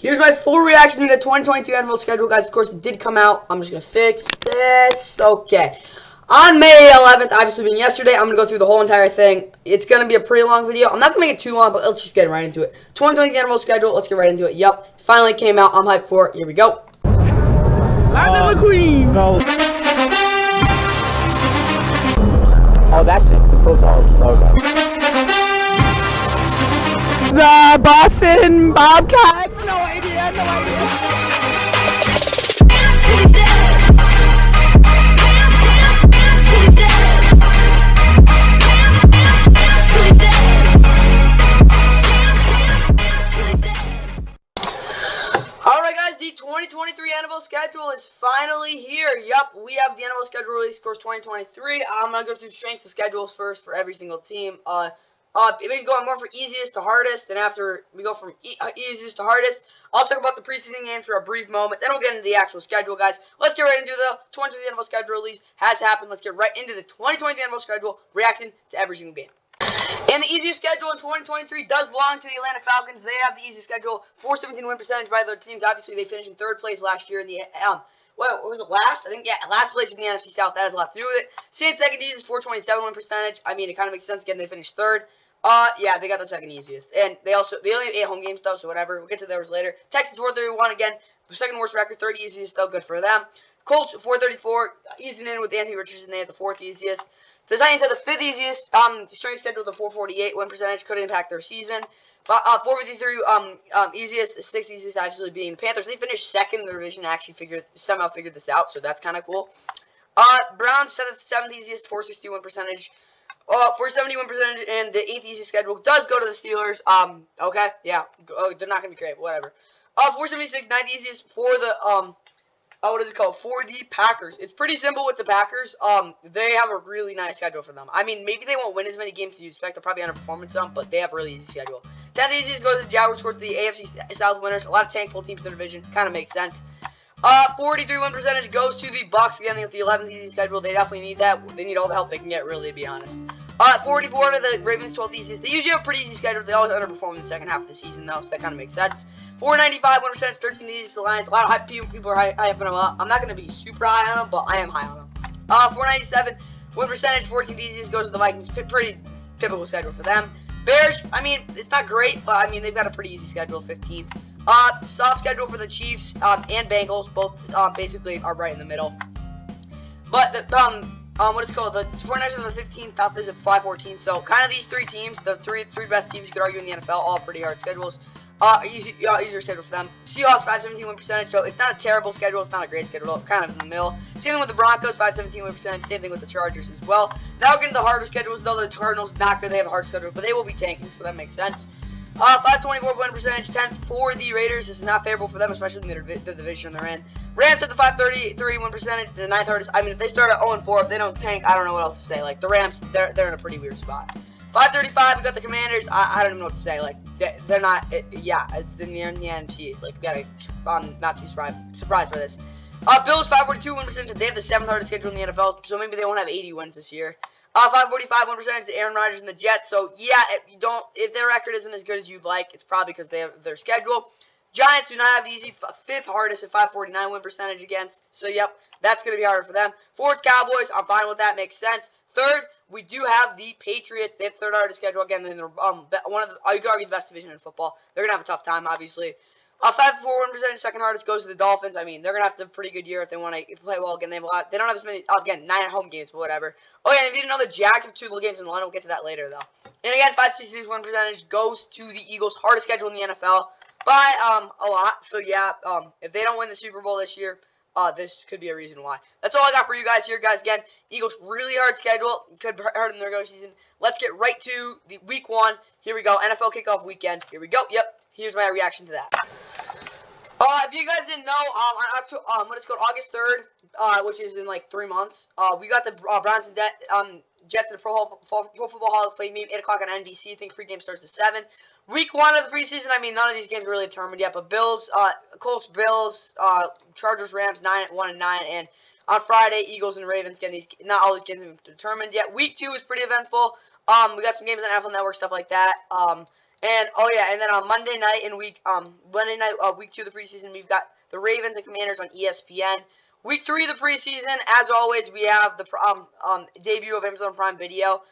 Here's my full reaction to the 2023 NFL schedule, guys. Of course, it did come out. I'm just going to fix this. Okay. On May 11th, obviously being yesterday, I'm going to go through the whole entire thing. It's going to be a pretty long video. I'm not going to make it too long, but let's just get right into it. 2023 NFL schedule. Let's get right into it. Yep. Finally came out. I'm hyped for it. Here we go. Lightning McQueen. No. Oh, that's just the football logo. The Boston Bobcats. No idea. No idea. Alright guys, the 2023 NFL schedule is finally here. Yup, we have the NFL schedule release, of course, 2023. I'm going to go through strengths of schedules first for every single team. It's going more from easiest to hardest, and after we go from easiest to hardest, I'll talk about the preseason games for a brief moment. Then we'll get into the actual schedule, guys. Let's get right into the 2023 NFL schedule release. Has happened. Let's get right into the 2023 NFL schedule, reacting to every single game. And the easiest schedule in 2023 does belong to the Atlanta Falcons. They have the easiest schedule, 417 win percentage by their teams. Obviously, they finished in third place last year in the what was it, last? I think, yeah, last place in the NFC South. That has a lot to do with it. Saints second easiest, 427 win percentage. I mean, it kind of makes sense. Again, they finished third. Yeah, they got the second easiest. And they only have 8 home games, though, so whatever. We'll get to those later. Texans 431, again, the second worst record, third easiest, though, good for them. Colts 434, easing in with Anthony Richardson. They had the fourth easiest. The Titans had the fifth easiest strength schedule, the 448 win percentage, could impact their season. 453 easiest, the sixth easiest actually being the Panthers. They finished second in the division, actually somehow figured this out, so that's kind of cool. Browns seventh easiest, 461 percentage. 471 percentage, and the eighth easiest schedule does go to the Steelers. Okay, yeah, they're not gonna be great, but whatever. 476, ninth easiest for the what is it called? For the Packers. It's pretty simple with the Packers. They have a really nice schedule for them. I mean, maybe they won't win as many games as you expect. They'll probably underperform some, but they have a really easy schedule. 10th easiest goes to the Jaguars, of course, the AFC South winners. A lot of tank pull teams in the division. Kind of makes sense. 43 win percentage goes to the Bucs. Again, they have the 11th easy schedule. They definitely need that. They need all the help they can get, really, to be honest. 44 to the Ravens, 12th easiest. They usually have a pretty easy schedule. They always underperform in the second half of the season, though, so that kind of makes sense. 495 win percentage, 13th easiest Lions. A lot of hype people are hyping them up. I'm not going to be super high on them, but I am high on them. 497 win percentage, 14th easiest goes to the Vikings. Pretty typical schedule for them. Bears, I mean, it's not great, but I mean, they've got a pretty easy schedule, 15th. Soft schedule for the Chiefs and Bengals, both basically are right in the middle. But the what is it called? The 49ers are the 15th, top is at 514. So kind of these three teams, the three best teams you could argue in the NFL, all pretty hard schedules. Easier schedule for them. Seahawks 517 win percentage. So it's not a terrible schedule. It's not a great schedule. Kind of in the middle. Same thing with the Broncos 517 win percentage. Same thing with the Chargers as well. Now we're getting the harder schedules. Though the Cardinals not good. They have a hard schedule, but they will be tanking, so that makes sense. 524 win percentage, 10th for the Raiders. This is not favorable for them, especially in the division they're in. Rams at the 533 win percentage, the 9th hardest. I mean, if they start at 0-4, if they don't tank, I don't know what else to say. Like, the Rams, they're in a pretty weird spot. 535, we got the Commanders. I don't even know what to say. Like, they're not, yeah, it's in the NFC. It's like, we gotta, not to be surprised by this. Bills, 542 win percentage. They have the 7th hardest schedule in the NFL, so maybe they won't have 80 wins this year. 545 win percentage to Aaron Rodgers and the Jets. So yeah, if their record isn't as good as you'd like, it's probably because they have their schedule. Giants do not have the easy 5th hardest at 549 win percentage against. So yep, that's gonna be harder for them. 4th, Cowboys. I'm fine with that. Makes sense. 3rd, we do have the Patriots. They have 3rd hardest schedule again. They're one of the you could argue the best division in football. They're gonna have a tough time, obviously. 5-4 win percentage, 2nd hardest goes to the Dolphins. I mean, they're gonna have to have a pretty good year if they want to play well again. They have a lot. They don't have as many. Again, 9 home games, but whatever. Oh yeah, and if you didn't know, the Jags have 2 little games in London. We'll get to that later, though. And again, 566 win percentage goes to the Eagles' hardest schedule in the NFL by a lot. So yeah, if they don't win the Super Bowl this year, this could be a reason why. That's all I got for you guys here, guys. Again, Eagles really hard schedule. Could hurt them in their regular season. Let's get right to the Week 1. Here we go. NFL kickoff weekend. Here we go. Yep. Here's my reaction to that. If you guys didn't know, what it's called, August 3rd, which is in like 3 months, we got the Browns and Jets at the Pro Football Hall of Fame game, 8 o'clock on NBC. I think pregame starts at 7. Week 1 of the preseason, I mean, none of these games are really determined yet, but Colts, Bills, Chargers, Rams, 1-9, and on Friday, Eagles and Ravens. Again, not all these games have been determined yet. Week 2 is pretty eventful. We got some games on NFL Network, stuff like that. And and then on Monday night week 2 of the preseason, we've got the Ravens and Commanders on ESPN. Week 3 of the preseason, as always, we have the debut of Amazon Prime Video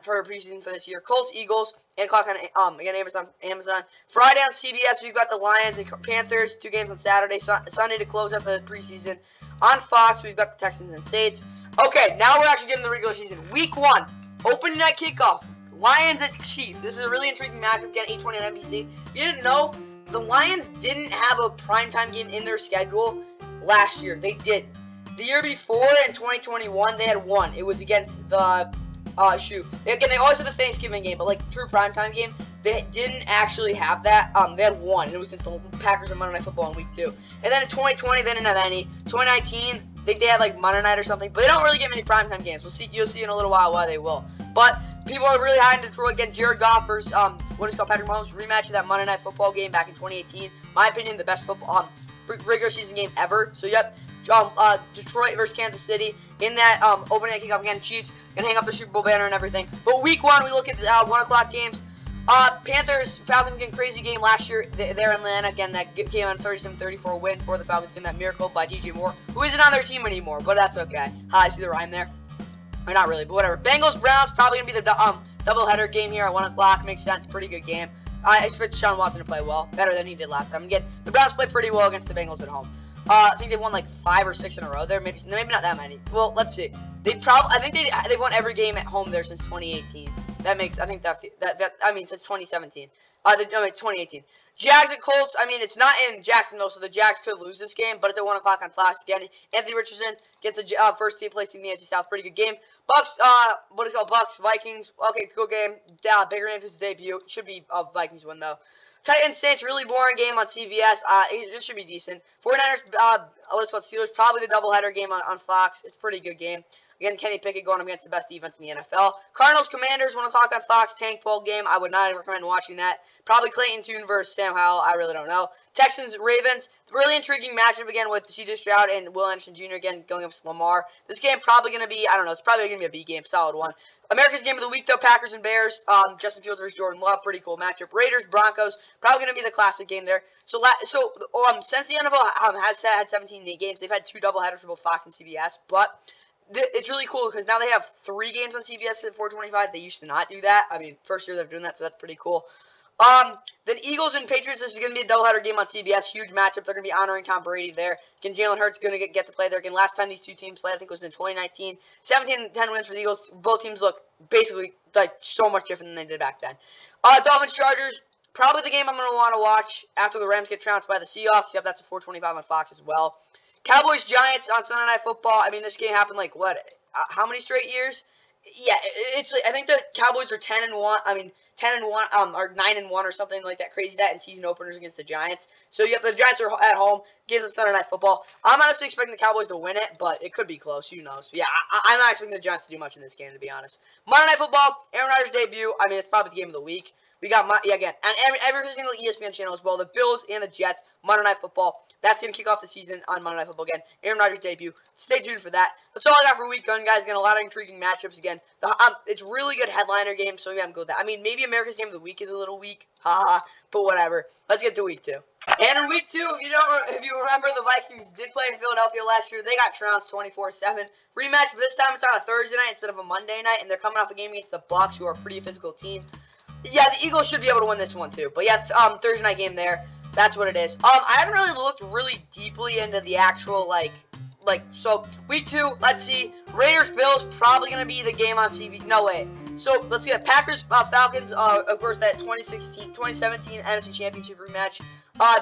for preseason for this year. Colts, Eagles, 8 o'clock on again Amazon. Friday on CBS, we've got the Lions and Panthers, 2 games on Saturday. Sunday to close out the preseason. On Fox, we've got the Texans and Saints. Okay, now we're actually getting the regular season. Week 1, opening night kickoff. Lions at Chiefs. This is a really intriguing matchup. Again, 8:20 on NBC. If you didn't know, the Lions didn't have a primetime game in their schedule last year. They did. The year before, in 2021, they had one. It was against the Again, they always had the Thanksgiving game, but like true primetime game, they didn't actually have that. They had one, and it was against the Packers and Monday Night Football in week 2. And then in 2020, they didn't have any. 2019, I think they had like Monday night or something, but they don't really get many primetime games. You'll see in a little while why they will. But people are really high in Detroit. Again, Jared Goff versus Patrick Mahomes rematch of that Monday Night Football game back in 2018. My opinion, the best football regular season game ever. So yep. Detroit versus Kansas City in that opening night kickoff. Again, Chiefs gonna hang up the Super Bowl banner and everything. But week 1, we look at the 1 o'clock games. Panthers, Falcons getting crazy game last year. They're in Atlanta. Again, that came on a 37-34 win for the Falcons, getting that miracle by DJ Moore, who isn't on their team anymore, but that's okay. I see the rhyme there. Or not really, but whatever. Bengals, Browns, probably gonna be the doubleheader game here at 1 o'clock. Makes sense. Pretty good game. I expect Sean Watson to play well, better than he did last time. Again, the Browns played pretty well against the Bengals at home. I think they've won like 5 or 6 in a row there. Maybe not that many. Well, let's see. They've won every game at home there since 2018. Since 2017. 2018. Jags and Colts. I mean, it's not in Jacksonville, so the Jags could lose this game, but it's at 1 o'clock on Fox again. Anthony Richardson gets the first team place in the AFC South. Pretty good game. Bucks, Bucks, Vikings. Okay, cool game. Baker Mayfield's debut. Should be a Vikings win though. Titans Saints, really boring game on CBS. This should be decent. 49ers, Steelers, probably the doubleheader game on Fox. It's a pretty good game. Again, Kenny Pickett going up against the best defense in the NFL. Cardinals Commanders, 1 o'clock on Fox. Tank bowl game. I would not recommend watching that. Probably Clayton Tune versus Sam Howell. I really don't know. Texans Ravens, really intriguing matchup again with C.J. Stroud and Will Anderson Jr. again going up to Lamar. This game probably going to be, it's probably going to be a B game, solid one. America's game of the week though, Packers and Bears. Justin Fields versus Jordan Love, pretty cool matchup. Raiders Broncos, probably going to be the classic game there. So since the NFL has had 17 games, they've had 2 doubleheaders for both Fox and CBS, but it's really cool because now they have 3 games on CBS at 4:25. They used to not do that. I mean, first year they're doing that, so that's pretty cool. Then Eagles and Patriots, this is going to be a doubleheader game on CBS. Huge matchup. They're going to be honoring Tom Brady there. Again, Jalen Hurts going to get to play there again. Last time these two teams played, I think it was in 2019. 17-10 wins for the Eagles. Both teams look basically like so much different than they did back then. Dolphins Chargers, probably the game I'm going to want to watch after the Rams get trounced by the Seahawks. Yep, that's a 4:25 on Fox as well. Cowboys Giants on Sunday Night Football. I mean, this game happened like how many straight years? Yeah, I think the Cowboys are 10-1. I mean, 10-1 or 9-1 or something like that. Crazy that in season openers against the Giants. So yep, the Giants are at home. Games on Sunday Night Football. I'm honestly expecting the Cowboys to win it, but it could be close. Who knows? Yeah, I'm not expecting the Giants to do much in this game, to be honest. Monday Night Football. Aaron Rodgers' debut. I mean, it's probably the game of the week. We got again, and every single ESPN channel as well. The Bills and the Jets, Monday Night Football. That's going to kick off the season on Monday Night Football again. Aaron Rodgers' debut. Stay tuned for that. That's all I got for week 1, guys. Again, a lot of intriguing matchups again. It's really good headliner game, so yeah, I'm good with that. I mean, maybe America's game of the week is a little weak, but whatever. Let's get to week 2. And in week 2, if you remember, the Vikings did play in Philadelphia last year. They got trounced 24-7. Rematch, but this time it's on a Thursday night instead of a Monday night, and they're coming off a game against the Bucs, who are a pretty physical team. Yeah, the Eagles should be able to win this one too. But yeah, Thursday night game there. That's what it is. I haven't really looked really deeply into the actual so week 2. Let's see. Raiders Bills probably gonna be the game on CB. No way. So let's get Packers Falcons. Of course that 2017 NFC Championship rematch.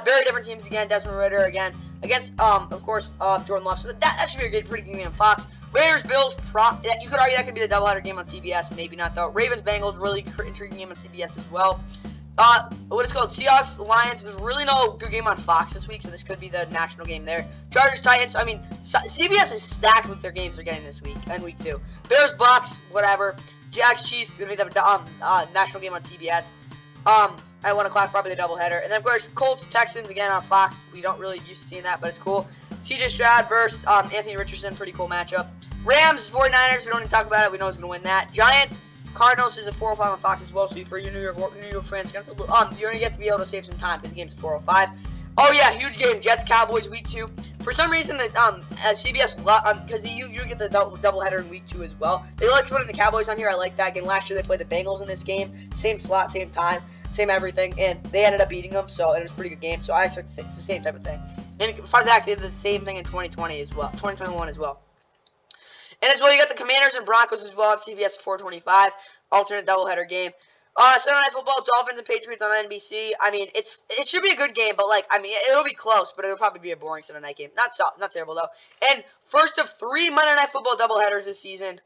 Very different teams again. Desmond Ridder again against of course Jordan Love. So that should be a pretty good game on Fox. Raiders, Bills, you could argue that could be the doubleheader game on CBS. Maybe not, though. Ravens, Bengals, really intriguing game on CBS as well. What it's called, Seahawks, Lions. There's really no good game on Fox this week, so this could be the national game there. Chargers, Titans. I mean, CBS is stacked with their games they're getting this week and week 2. Bears, Bucks, whatever. Jags, Chiefs is going to be the national game on CBS. At 1 o'clock, probably the doubleheader. And then, of course, Colts, Texans, again on Fox. We don't really used to seeing that, but it's cool. C.J. Stroud versus Anthony Richardson, pretty cool matchup. Rams, 49ers, we don't even talk about it. We know who's going to win that. Giants, Cardinals is a 4:05 on Fox as well. So for your New York fans, you're gonna get to be able to save some time because the game's 4:05. Oh yeah, huge game. Jets Cowboys week 2. For some reason, that CBS because you get the doubleheader in week 2 as well. They like putting the Cowboys on here. I like that. Again, last year they played the Bengals in this game, same slot, same time, same everything, and they ended up beating them. So it was a pretty good game. So I expect it's the same type of thing. And fun fact, they did the same thing in 2020 as well, 2021 as well. And as well, you got the Commanders and Broncos as well at CBS 4:25, alternate doubleheader game. Sunday Night Football, Dolphins and Patriots on NBC. I mean, it should be a good game, but like, I mean, it'll be close, but it'll probably be a boring Sunday night game. Not terrible though. And first of 3 Monday Night Football doubleheaders this season.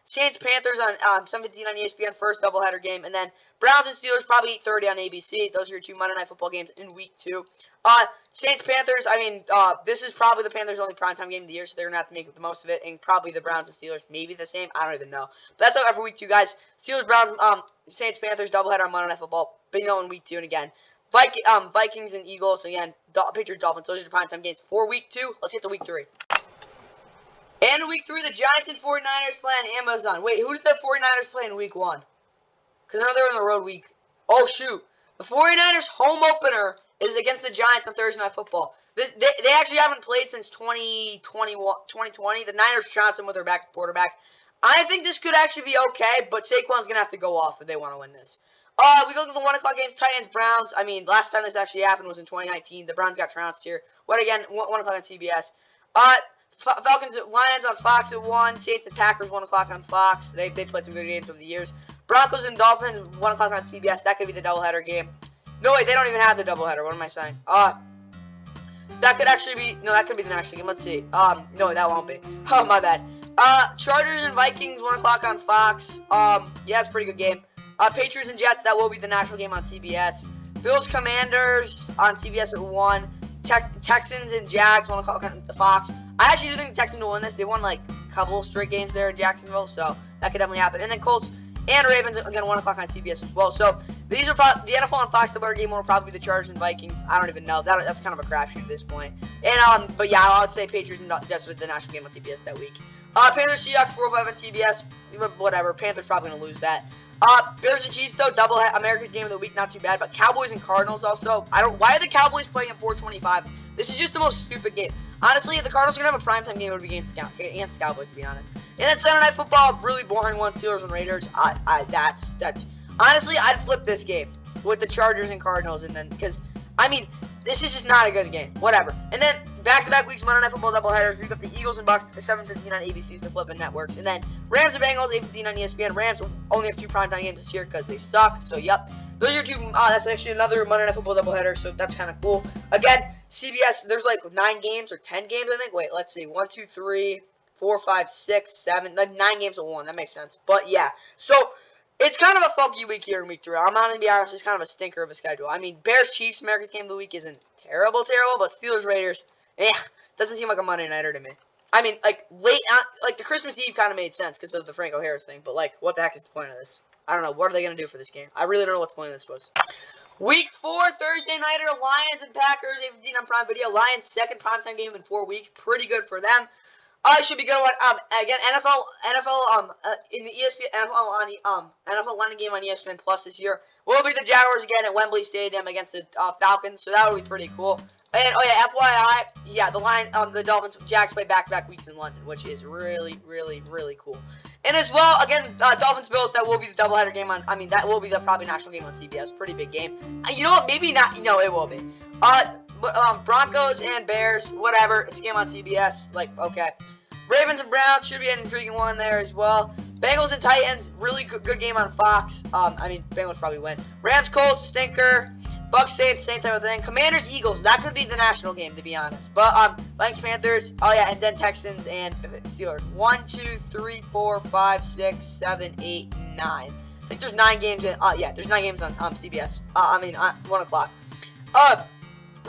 Saints Panthers on 7:15 on ESPN, first doubleheader game, and then Browns and Steelers probably 8:30 on ABC. Those are your 2 Monday Night Football games in week 2. Saints Panthers. I mean, this is probably the Panthers' only primetime game of the year, so they're gonna have to make the most of it. And probably the Browns and Steelers, maybe the same. I don't even know. But that's all for week 2, guys. Steelers, Browns, Saints, Panthers, doubleheader on Monday Night Football. Bingo in week 2, and again, Vikings and Eagles again. Patriots, Dolphins. Those are the primetime games for week 2. Let's get to week 3. And week 3, the Giants and 49ers play on Amazon. Wait, who did the 49ers play in week 1? Because I know they were in the road week. Oh shoot, the 49ers home opener is against the Giants on Thursday Night Football. They actually haven't played since 2020. The Niners trounced them with their quarterback. I think this could actually be okay, but Saquon's going to have to go off if they want to win this. We go to the 1 o'clock games, Titans, Browns. I mean, last time this actually happened was in 2019. The Browns got trounced here. What again, 1 o'clock on CBS. Falcons, Lions on Fox at 1. Saints and Packers, 1 o'clock on Fox. They played some good games over the years. Broncos and Dolphins, 1 o'clock on CBS. That could be the doubleheader game. No, wait, they don't even have the doubleheader. What am I saying? So that could actually be, no, that could be the national game. Let's see. No, that won't be. Oh, my bad. Chargers and Vikings, 1 o'clock on Fox. Yeah, it's a pretty good game. Patriots and Jets, that will be the national game on CBS. Bills Commanders on CBS at 1. Texans and Jags, 1 o'clock on the Fox. I actually do think the Texans will win this. They won like a couple straight games there in Jacksonville, so that could definitely happen. And then Colts and Ravens, again, 1 o'clock on CBS as well. So these are probably the NFL on Fox. The better game will probably be the Chargers and Vikings. I don't even know. That's kind of a crapshoot at this point. And but yeah, I would say Patriots and Jets with the national game on CBS that week. Panthers Seahawks 4:05 on CBS. Whatever. Panthers probably gonna lose that. Bears and Chiefs though, double America's game of the week, not too bad. But Cowboys and Cardinals also. Why are the Cowboys playing at 4:25? This is just the most stupid game. Honestly, if the Cardinals are gonna have a primetime game, it would be against the Cowboys, to be honest. And then Sunday Night Football, really boring one. Steelers and Raiders. That's honestly, I'd flip this game with the Chargers and Cardinals, and then because I mean, this is just not a good game. Whatever. And then back-to-back weeks, Monday Night Football doubleheaders. We've got the Eagles and Bucks at 7:15 on ABC, so flipping networks. And then Rams and Bengals, 8:15 on ESPN. Rams only have 2 primetime games this year because they suck. So, yep. Those are 2. That's actually another Monday Night Football doubleheader, so that's kind of cool. Again, CBS, there's like 9 games or 10 games, I think. Wait, let's see. 1, 2, 3, 4, 5, 6, 7. 9 games to 1. That makes sense. But, yeah. So, it's kind of a funky week here in week 3. I'm not going to be honest. It's kind of a stinker of a schedule. I mean, Bears-Chiefs, America's game of the week isn't terrible, but Steelers-Raiders, doesn't seem like a Monday nighter to me. I mean, like, like, the Christmas Eve kind of made sense because of the Franco Harris thing, but, like, what the heck is the point of this? I don't know. What are they going to do for this game? I really don't know what the point of this was. Week 4, Thursday nighter, Lions and Packers, 8:15 on Prime Video. Lions' second primetime game in 4 weeks. Pretty good for them. I should be good on again NFL in the ESPN NFL London game on ESPN Plus this year will be the Jaguars again at Wembley Stadium against the Falcons, so that would be pretty cool. And oh yeah, FYI, yeah, the Dolphins Jags play back-to-back weeks in London, which is really cool. And as well, again, Dolphins Bills, that will be the doubleheader game on. I mean, that will be the probably national game on CBS. Pretty big game. You know what? Maybe not. No, it will be. Broncos and Bears, whatever. It's a game on CBS. Like, okay. Ravens and Browns should be an intriguing one there as well. Bengals and Titans, really good game on Fox. I mean, Bengals probably win. Rams, Colts, stinker. Bucks, Saints, same type of thing. Commanders, Eagles, that could be the national game, to be honest. But, Vikings, Panthers, oh yeah, and then Texans and Steelers. 1, 2, 3, 4, 5, 6, 7, 8, 9. I think there's 9 games in, yeah, there's 9 games on CBS. 1 o'clock.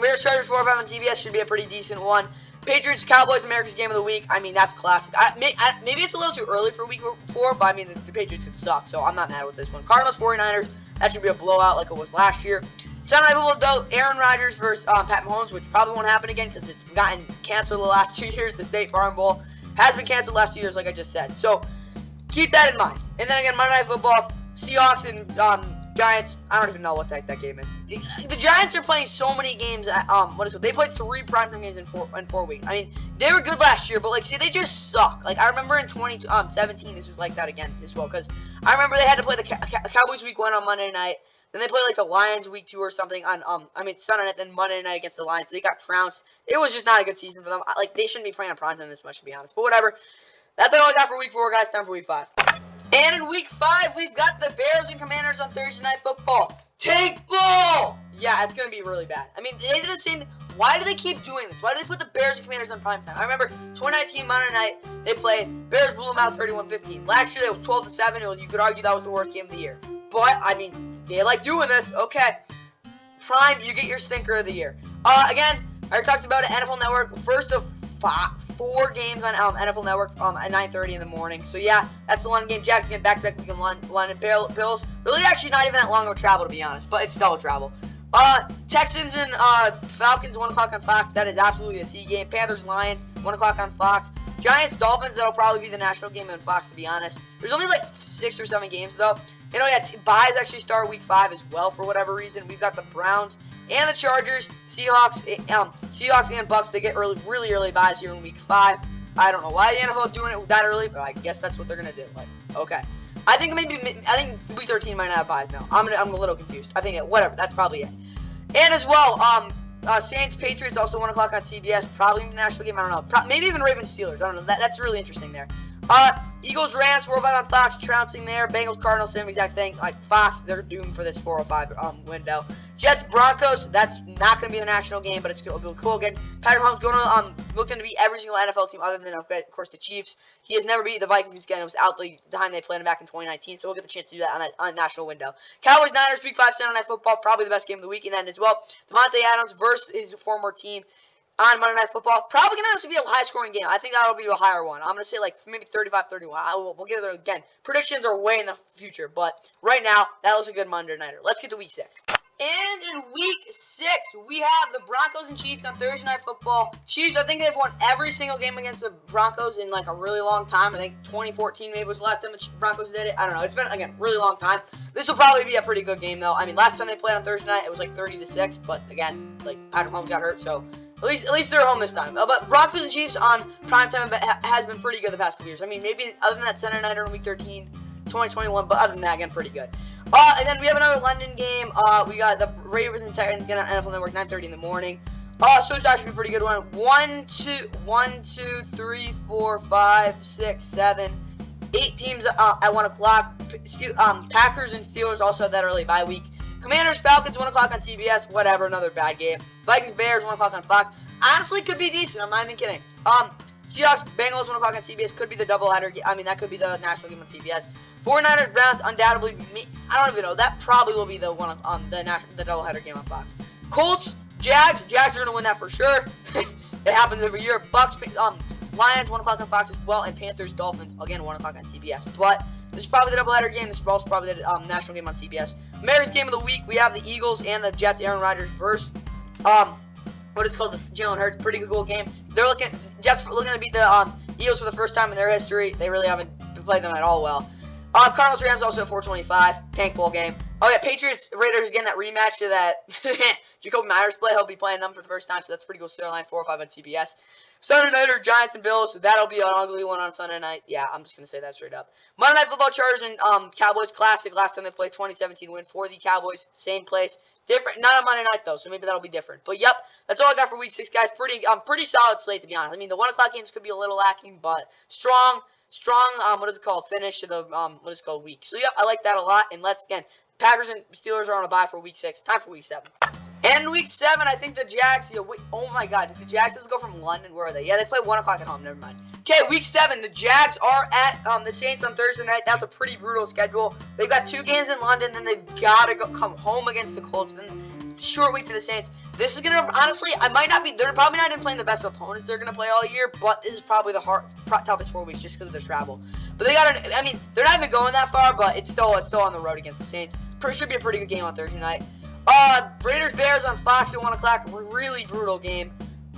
Bears, Chargers, 4 or 5 on CBS should be a pretty decent one. Patriots, Cowboys, America's game of the week. I mean, that's classic. Maybe it's a little too early for week 4, but I mean, the Patriots could suck, so I'm not mad with this one. Cardinals, 49ers, that should be a blowout like it was last year. Sunday Night Football, though, Aaron Rodgers versus Pat Mahomes, which probably won't happen again because it's gotten canceled the last 2 years. The State Farm Bowl has been canceled the last 2 years, like I just said. So, keep that in mind. And then again, Monday Night Football, Seahawks and Giants. I don't even know what that game is. The Giants are playing so many games. They played 3 primetime games in 4 weeks. I mean, they were good last year, but like, see, they just suck. Like, I remember in 2017, this was like that again as well, because I remember they had to play the Cowboys week 1 on Monday night. Then they played like the Lions week 2 or something on Sunday night. Then Monday night against the Lions. They got trounced. It was just not a good season for them. Like, they shouldn't be playing on primetime this much, to be honest. But whatever. That's all I got for week 4, guys. Time for week 5. And in week 5, we've got the Bears and Commanders on Thursday Night Football. Take ball! Yeah, it's going to be really bad. I mean, they did the same. Why do they keep doing this? Why do they put the Bears and Commanders on primetime? I remember 2019 Monday night, they played. Bears blew them out 31-15. Last year, they were 12-7. You could argue that was the worst game of the year. But, I mean, they like doing this. Okay. Prime, you get your stinker of the year. Again, I talked about it. NFL Network, first of 4 games on NFL Network at 9:30 in the morning. So yeah, that's the London game. Jags again back-to-back week in London. Bills, really actually not even that long of a travel, to be honest, but it's still a travel. Texans and Falcons, 1 o'clock on Fox. That is absolutely a C game. Panthers, Lions, 1 o'clock on Fox. Giants, Dolphins, that'll probably be the national game on Fox, to be honest. There's only like 6 or 7 games, though. You know, yeah, buys actually start week 5 as well, for whatever reason. We've got the Browns and the Chargers, Seahawks and Bucks. They get really early buys here in week 5. I don't know why the NFL is doing it that early, but I guess that's what they're gonna do. Like, okay, I think week 13 might not have buys now. I'm a little confused. I think whatever. That's probably it. And as well, Saints, Patriots, also 1 o'clock on CBS. Probably the national game. I don't know. Maybe even Ravens, Steelers. I don't know. That's really interesting there. Eagles, Rams, 405 on Fox, trouncing there. Bengals, Cardinals, same exact thing. Like, Fox, they're doomed for this 405 window. Jets, Broncos, that's not going to be the national game, but it's going to be cool again. Patrick Mahomes going to looking to beat every single NFL team other than, of course, the Chiefs. He has never beat the Vikings again. It was out the time they played him back in 2019, so we'll get the chance to do that on a national window. Cowboys, Niners, week 5 Sunday Night Football, probably the best game of the week, and then as well, Devontae Adams versus his former team on Monday Night Football. Probably going to honestly be a high-scoring game. I think that'll be a higher one. I'm going to say like maybe 35-31. We'll get there again. Predictions are way in the future, but right now, that looks a good Monday Nighter. Let's get to week 6. And in week 6, we have the Broncos and Chiefs on Thursday Night Football. Chiefs, I think they've won every single game against the Broncos in like a really long time. I think 2014 maybe was the last time the Broncos did it. I don't know. It's been, again, really long time. This will probably be a pretty good game, though. I mean, last time they played on Thursday night, it was like 30-6. But again, like Patrick Mahomes got hurt, so at least they're home this time. But Broncos and Chiefs on primetime has been pretty good the past couple years. I mean, maybe other than that Sunday nighter in week 13, 2021, but other than that, again, pretty good. And then we have another London game. We got the Ravens and Titans getting on NFL Network 9:30 in the morning. So that should be a pretty good one. 1, 2, 3, 4, 5, 6, 7, 8 teams at 1 o'clock. Packers and Steelers also have that early bye week. Commanders, Falcons, 1 o'clock on CBS. Whatever, another bad game. Vikings, Bears, 1 o'clock on Fox. Honestly, could be decent. I'm not even kidding. Seahawks, Bengals, 1 o'clock on CBS. Could be the doubleheader. I mean, that could be the national game on CBS. 49ers, Browns, undoubtedly. I don't even know. That probably will be the one on the doubleheader game on Fox. Colts, Jags. Jags are gonna win that for sure. It happens every year. Bucks, Lions, 1 o'clock on Fox as well, and Panthers, Dolphins, again 1 o'clock on CBS. But this is probably the doubleheader game. This is also probably the national game on CBS. America's game of the week. We have the Eagles and the Jets. Aaron Rodgers versus what is called the Jalen Hurts. Pretty cool game. Jets looking to beat the Eagles for the first time in their history. They really haven't played them at all well. Cardinals, Rams also at 425. Tank bowl game. Oh yeah, Patriots, Raiders again, that rematch to that Jacoby Myers play. He'll be playing them for the first time, so that's pretty cool storyline. 4 or 5 on CBS. Sunday nighter, Giants and Bills. So that'll be an ugly one on Sunday night. Yeah, I'm just gonna say that straight up. Monday Night Football, Chargers and Cowboys classic. Last time they played, 2017 win for the Cowboys. Same place, different. Not on Monday night though, so maybe that'll be different. But yep, that's all I got for week 6, guys. Pretty solid slate to be honest. I mean, the 1 o'clock games could be a little lacking, but strong. Finish to the week. So yep, I like that a lot. And let's again, Packers and Steelers are on a bye for week 6. Time for week 7. And week 7, I think the Jags. Oh my God, did the Jags go from London? Where are they? Yeah, they play 1 o'clock at home. Never mind. Okay, week 7, the Jags are at the Saints on Thursday night. That's a pretty brutal schedule. They've got 2 games in London, then they've got to come home against the Colts. Then short week to the Saints. This is gonna honestly, they're probably not even playing the best opponents they're gonna play all year, but this is probably the toughest 4 weeks just because of their travel. But they're not even going that far, but it's still on the road against the Saints. Should be a pretty good game on Thursday night. Raiders, Bears on Fox at 1 o'clock. Really brutal game.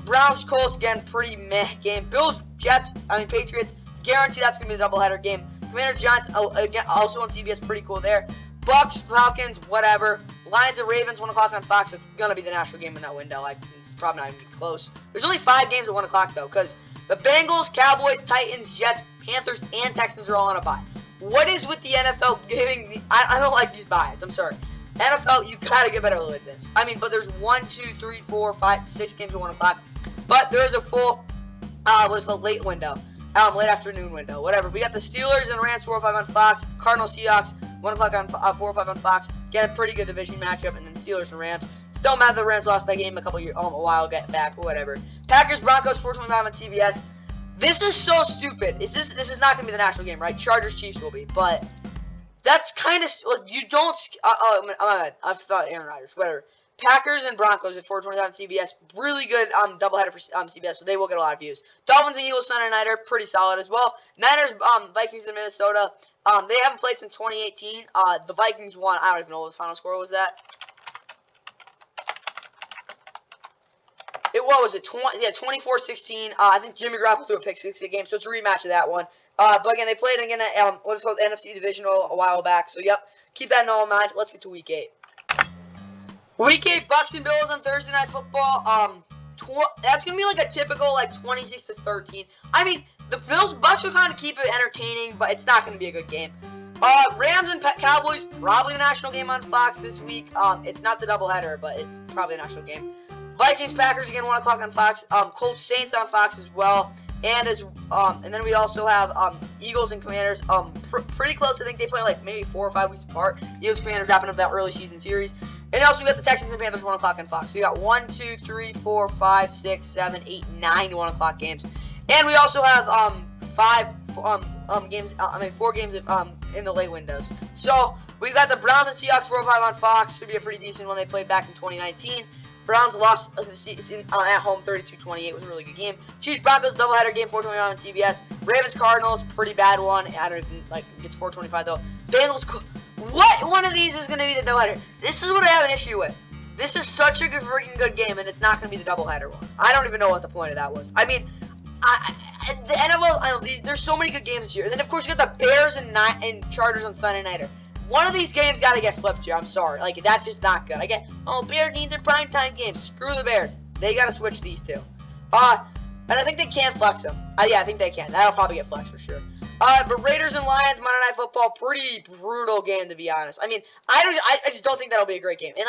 Browns, Colts, again, pretty meh game. Bills, Jets, Patriots. Guarantee that's going to be the doubleheader game. Commanders, Giants, again, also on CBS, pretty cool there. Bucks, Falcons, whatever. Lions and Ravens, 1 o'clock on Fox. It's going to be the national game in that window. Like, it's probably not even close. There's only 5 games at 1 o'clock, though, because the Bengals, Cowboys, Titans, Jets, Panthers, and Texans are all on a bye. What is with the NFL giving the... I don't like these buys. I'm sorry. NFL, you got to get better at this. I mean, but there's 1, 2, 3, 4, 5, 6 games at 1 o'clock. But there is a full, what is called late window. Late afternoon window, whatever. We got the Steelers and Rams 4 or 5 on Fox. Cardinals, Seahawks 1 o'clock on 4 or 5 on Fox. Get a pretty good division matchup, and then Steelers and Rams. Still mad the Rams lost that game a while back, or whatever. Packers, Broncos 4:25 on CBS. This is so stupid. This is not gonna be the national game, right? Chargers, Chiefs will be, but that's kind of you don't. I thought Aaron Rodgers, whatever. Packers and Broncos at 4:25 on CBS. Really good doubleheader for CBS, so they will get a lot of views. Dolphins and Eagles Sunday nighter, pretty solid as well. Niners, Vikings in Minnesota. They haven't played since 2018. The Vikings won. I don't even know what the final score was. That. What was it? 24-16. I think Jimmy Garoppolo threw a pick 6 game, so it's a rematch of that one. But again, they played again at what's called NFC Divisional a while back. So yep, keep that in all mind. Let's get to Week 8. Week 8, Bucks and Bills on Thursday Night Football. That's gonna be like a typical 26-13. I mean, the Bucks will kind of keep it entertaining, but it's not gonna be a good game. Rams and Cowboys, probably the national game on Fox this week. It's not the doubleheader, but it's probably a national game. Vikings, Packers again, 1 o'clock on Fox. Colts, Saints on Fox as well. And then we also have Eagles and Commanders. Pretty close. I think they play maybe 4 or 5 weeks apart. Eagles, Commanders wrapping up that early season series. And also we got the Texans and Panthers 1 o'clock on Fox. So we got 1, 2, 3, 4, 5, 6, 7, 8, 9 1 o'clock games. And we also have 4 games in the late windows. So we got the Browns and Seahawks 4 or 5 on Fox. Should be a pretty decent one. They played back in 2019. Browns lost at home 32-28. It was a really good game. Chiefs Broncos doubleheader game 4:25 on CBS. Ravens Cardinals pretty bad one. I don't even it's 4:25 though. Bengals. What one of these is gonna be the doubleheader? This is what I have an issue with. This is such a freaking good game, and it's not gonna be the doubleheader one. I don't even know what the point of that was. I mean, the NFL. There's so many good games this year. And then of course you got the Bears and Chargers on Sunday nighter. One of these games got to get flipped here. I'm sorry. That's just not good. Bears need their primetime games. Screw the Bears. They got to switch these two. And I think they can flex them. Yeah, I think they can. That'll probably get flexed for sure. But Raiders and Lions, Monday Night Football, pretty brutal game to be honest. I mean, I just don't think that'll be a great game. And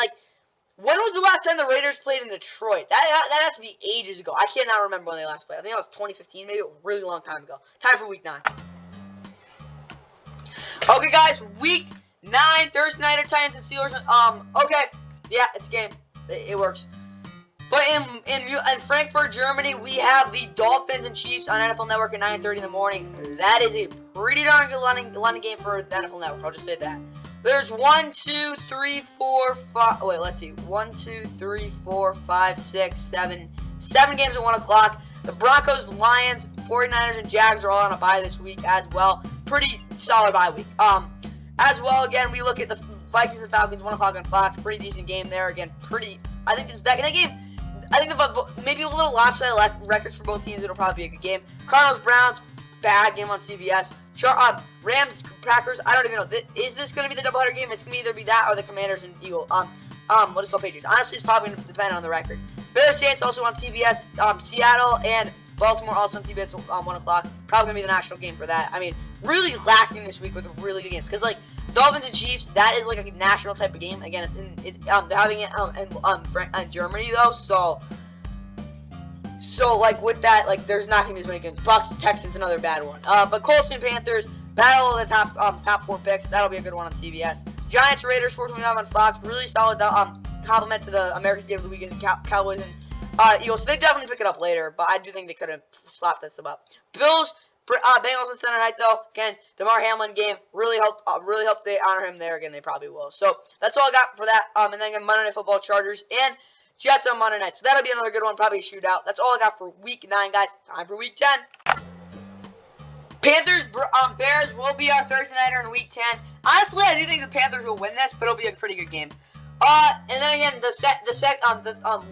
when was the last time the Raiders played in Detroit? That has to be ages ago. I cannot remember when they last played. I think that was 2015, maybe a really long time ago. Time for Week 9. Okay, guys, Week 9, Thursday nighter, Titans and Steelers. Okay, yeah, it's a game. It works. But in Frankfurt, Germany, we have the Dolphins and Chiefs on NFL Network at 9:30 in the morning. That is a pretty darn good London game for the NFL Network. I'll just say that. There's 1, 2, 3, 4, 5. Wait, let's see. 1, 2, 3, 4, 5, 6, 7. 7 games at 1 o'clock. The Broncos, Lions, 49ers, and Jags are all on a bye this week as well. Pretty solid bye week. As well, again, we look at the Vikings and Falcons, 1 o'clock on Fox. Pretty decent game there. Again, I think that game, I think maybe a little lopsided records for both teams. It'll probably be a good game. Cardinals, Browns, bad game on CBS. Rams, Packers, I don't even know. Is this going to be the doubleheader game? It's going to either be that or the Commanders and Eagles. What is called Patriots. Honestly, it's probably going to depend on the records. Bears, Saints also on CBS. Seattle and Baltimore also on CBS 1 o'clock. Probably going to be the national game for that. I mean, really lacking this week with really good games. Because, Dolphins and Chiefs, that is a national type of game. Again, they're having it in Germany, though. So with that, there's not going to be as many games. Bucks, Texans, another bad one. But Colts and Panthers, battle of the top 4 picks. That'll be a good one on CBS. Giants, Raiders, 4:25 on Fox. Really solid compliment to the America's Game of the Week and Cowboys and Eagles. So they definitely pick it up later, but I do think they could have slapped this up. Bills, Bengals on Sunday night though. Again, DeMar Hamlin game really helped they honor him there. Again, they probably will. So that's all I got for that. And then again, Monday Night Football, Chargers and Jets on Monday night. So that'll be another good one, probably a shootout. That's all I got for Week 9, guys. Time for Week 10. Panthers, Bears will be our Thursday nighter in Week 10. Honestly, I do think the Panthers will win this, but it'll be a pretty good game. And then again, the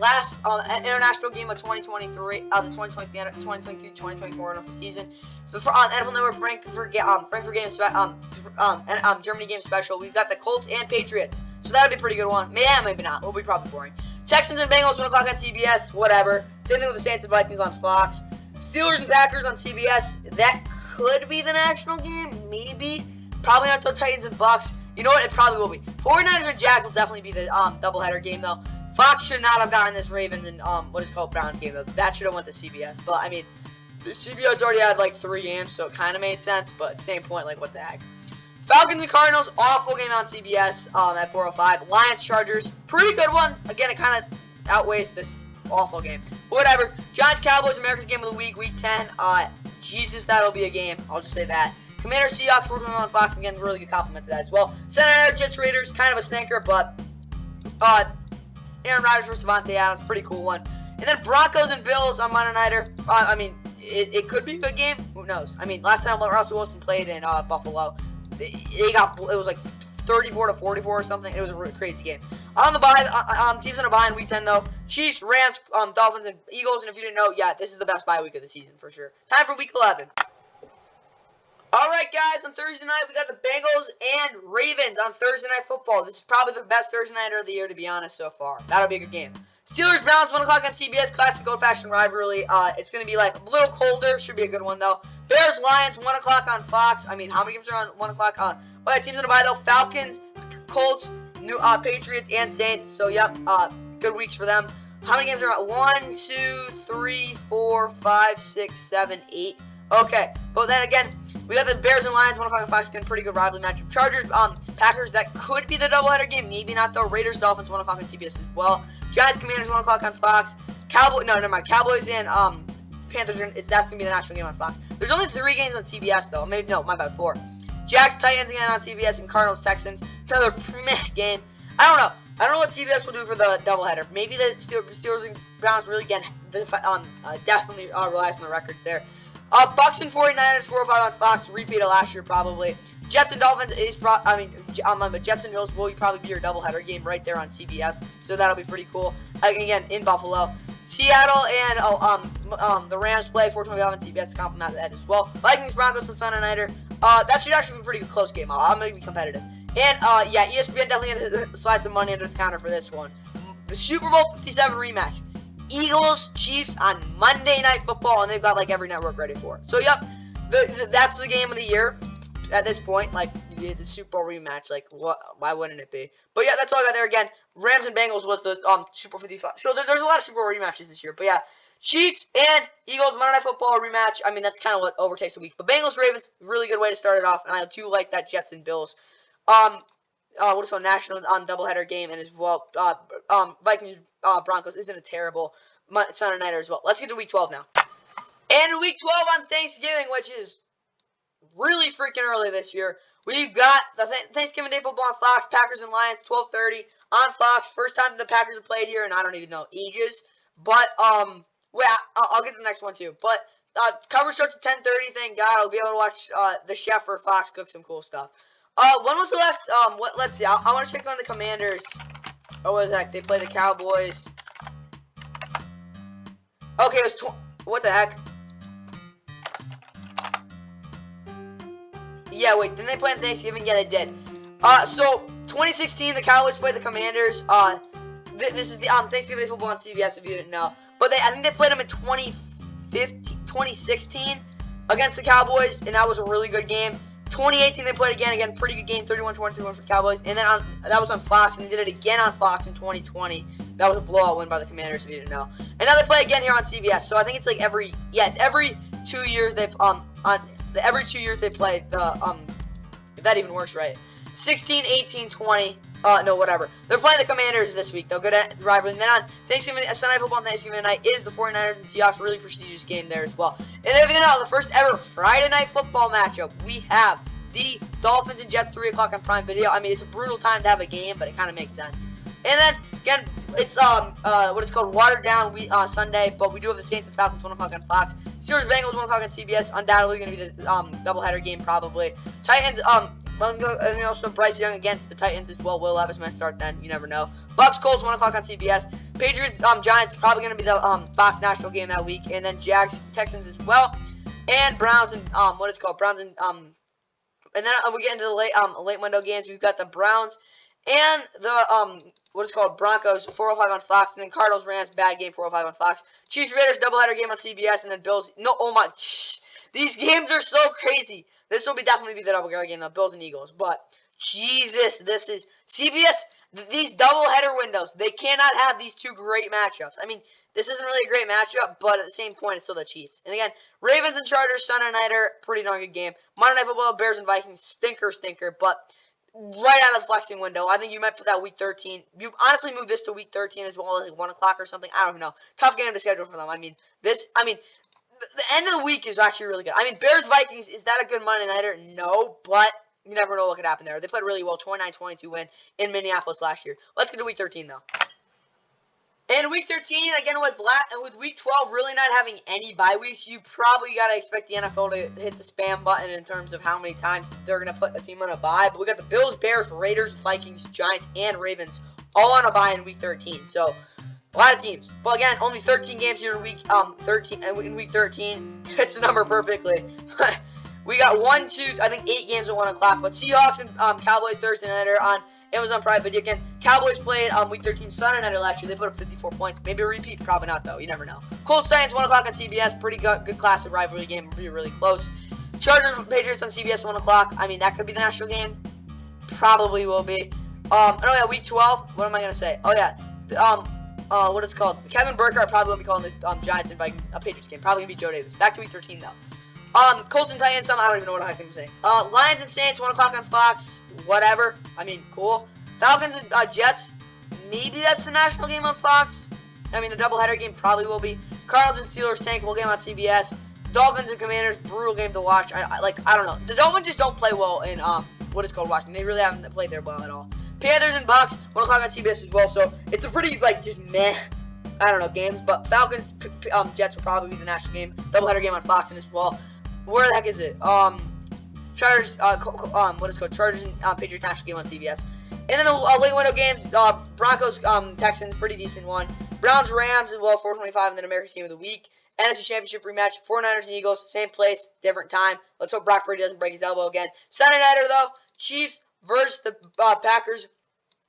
last international game of 2023, the 2023-2024 NFL season, the NFL Network Frankfurt game Germany game special. We've got the Colts and Patriots, so that'll be a pretty good one. Maybe not. It'll be probably boring. Texans and Bengals 1 o'clock on CBS. Whatever. Same thing with the Saints and Vikings on Fox. Steelers and Packers on CBS. That could be the national game. Maybe. Probably not the Titans and Bucks. You know what? It probably will be. 49ers and Jags will definitely be the doubleheader game, though. Fox should not have gotten this Ravens and what is called Browns game, though. That should have went to CBS. But, I mean, the CBS already had, like, 3 games, so it kind of made sense. But at the same point, like, what the heck. Falcons and Cardinals, awful game on CBS at 4:05. Lions, Chargers, pretty good one. Again, it kind of outweighs this awful game. But whatever. Giants, Cowboys, America's game of the week, week 10. Jesus, that'll be a game. I'll just say that. Commander Seahawks, 4:21 on Fox. Again, really good compliment to that as well. Senator Jets, Raiders, kind of a stinker, but Aaron Rodgers versus Devontae Adams, pretty cool one. And then Broncos and Bills on Monday Nighter. I mean, it could be a good game. Who knows? I mean, last time Russell Wilson played in Buffalo, it was like 34-44 or something. It was a really crazy game. On the bye, teams on a bye in week 10 though. Chiefs, Rams, Dolphins, and Eagles. And if you didn't know, yeah, this is the best bye week of the season for sure. Time for week 11. Alright guys, on Thursday night, we got the Bengals and Ravens on Thursday Night Football. This is probably the best Thursday nighter of the year, to be honest, so far. That'll be a good game. Steelers, Browns, 1 o'clock on CBS, classic old-fashioned rivalry. It's going to be like a little colder, should be a good one though. Bears, Lions, 1 o'clock on Fox. I mean, how many games are on 1 o'clock? Teams in the bye though, Falcons, Colts, Patriots, and Saints. So, yep, good weeks for them. How many games are on? 1, 2, 3, 4, 5, 6, 7, 8. Okay, but then again, we got the Bears and Lions, 1 o'clock on Fox, again, pretty good rivalry matchup. Chargers, Packers, that could be the doubleheader game, maybe not though. Raiders, Dolphins, 1 o'clock on CBS as well. Giants, Commanders, 1 o'clock on Fox. Cowboys and Panthers, that's gonna be the national game on Fox. There's only 3 games on CBS though. Maybe no, my bad, 4. Jags, Titans again on CBS, and Cardinals, Texans. Another meh game. I don't know. I don't know what CBS will do for the doubleheader. Maybe the Steelers and Browns really definitely relies on the records there. Bucks and 49ers, 4:05 on Fox. Repeat of last year, probably. Jets and Dolphins Jets and Bills will probably be your doubleheader game right there on CBS. So that'll be pretty cool. Again, in Buffalo. Seattle and the Rams play 4:25 on CBS to complement that as well. Vikings, Broncos on Sunday nighter. That should actually be a pretty good close game. I'm gonna be competitive. And yeah, ESPN definitely gonna slide some money under the counter for this one. The Super Bowl 57 rematch. Eagles, Chiefs on Monday Night Football, and they've got like every network ready for it. So yep, that's the game of the year at this point. Like the Super Bowl rematch, like what? Why wouldn't it be? But yeah, that's all I got there. Again, Rams and Bengals was the Super Bowl 55. So there's a lot of Super Bowl rematches this year. But yeah, Chiefs and Eagles Monday Night Football rematch. I mean, that's kind of what overtakes the week. But Bengals, Ravens, really good way to start it off, and I do like that Jets and Bills. What is called national doubleheader game, and as well, Vikings Broncos isn't a terrible Sunday nighter as well. Let's get to week 12 now. And week 12 on Thanksgiving, which is really freaking early this year. We've got the Thanksgiving Day football on Fox, Packers and Lions, 12:30 on Fox. First time the Packers have played here, and I don't even know ages. But wait, I'll get to the next one too. But coverage starts at 10:30. Thank God, I'll be able to watch the chef for Fox cook some cool stuff. When was the last, let's see, I want to check on the Commanders. Oh, what is that? They play the Cowboys. Okay, it was, what the heck? Yeah, wait, didn't they play on Thanksgiving? Yeah, they did. So, 2016, the Cowboys played the Commanders. This is the, Thanksgiving Day football on CBS, if you didn't know. But I think they played them in 2016 against the Cowboys, and that was a really good game. 2018 they played again, pretty good game, 31-23 win for the Cowboys, and then that was on Fox, and they did it again on Fox in 2020. That was a blowout win by the Commanders, if you didn't know. And now they play again here on CBS. So I think it's like every 2 years they every 2 years they play the if that even works right. 16, 18, 20. No, whatever. They're playing the Commanders this week. They'll go to the rivalry. And then on Thanksgiving, Sunday football on Thanksgiving night is the 49ers and Seahawks. Really prestigious game there as well. And if you know, the first ever Friday night football matchup, we have the Dolphins and Jets, 3 o'clock on Prime Video. I mean, it's a brutal time to have a game, but it kind of makes sense. And then, again, it's what it's called, watered down Sunday, but we do have the Saints and Falcons, 1 o'clock on Fox. Steelers, Bengals, 1 o'clock on CBS. Undoubtedly going to be the doubleheader game, probably. Titans, And also Bryce Young against the Titans as well. Will Levis might start then. You never know. Bucks Colts 1 o'clock on CBS. Patriots Giants probably going to be the Fox national game that week, and then Jags Texans as well, and Browns and Browns and then we get into the late window games. We've got the Browns and the Broncos 4:05 on Fox, and then Cardinals Rams bad game 4:05 on Fox. Chiefs Raiders doubleheader game on CBS, and then Bills. No, oh my, these games are so crazy. This will definitely be the doubleheader game, though, Bills and Eagles. But Jesus, this is CBS. These doubleheader windows, they cannot have these two great matchups. I mean, this isn't really a great matchup, but at the same point, it's still the Chiefs. And again, Ravens and Chargers Sunday nighter, pretty darn good game. Monday Night Football, Bears and Vikings, stinker, but right out of the flexing window. I think you might put that week 13. You honestly move this to week 13 as well, like 1 o'clock or something. I don't know. Tough game to schedule for them. I mean, the end of the week is actually really good. I mean, Bears Vikings, is that a good Monday nighter? No, but you never know what could happen there. They played really well, 29-22 win in Minneapolis last year. Let's get to week 13 though. And week 13, again, with week 12 really not having any bye weeks, you probably got to expect the NFL to hit the spam button in terms of how many times they're going to put a team on a bye. But we got the Bills, Bears, Raiders, Vikings, Giants, and Ravens all on a bye in week 13. So, a lot of teams. But again, only 13 games here in week 13. In week 13, hits the number perfectly. We got 8 games at 1 o'clock. But Seahawks and Cowboys Thursday nighter on Amazon Prime Video. Again, Cowboys played week 13 Sunday nighter last year. They put up 54 points. Maybe a repeat. Probably not, though. You never know. Colts Giants 1 o'clock on CBS. Pretty good classic rivalry game. It'll be really close. Chargers Patriots on CBS 1 o'clock. I mean, that could be the national game. Probably will be. Week 12. What am I going to say? Oh, yeah. What it's called. Kevin Burkhardt probably won't be calling the Giants and Vikings Patriots game. Probably going to be Joe Davis. Back to week 13, though. Colts and Titans, I don't even know what I can say. Lions and Saints, 1 o'clock on Fox. Whatever. I mean, cool. Falcons and Jets. Maybe that's the national game on Fox. I mean, the doubleheader game probably will be. Cardinals and Steelers, tankable game on CBS. Dolphins and Commanders, brutal game to watch. I don't know. The Dolphins just don't play well in watching. They really haven't played there well at all. Panthers and Bucks, 1 o'clock on CBS as well. So it's a pretty just meh. I don't know games, but Falcons, Jets will probably be the national game. Doubleheader game on Fox and as well. Where the heck is it? Chargers, Chargers and Patriots national game on CBS. And then the late window game, Broncos, Texans, pretty decent one. Browns, Rams as well, 4:25, and then America's game of the week. NFC Championship rematch, 49ers and Eagles, same place, different time. Let's hope Brock Purdy doesn't break his elbow again. Sunday nighter though, Chiefs versus the Packers.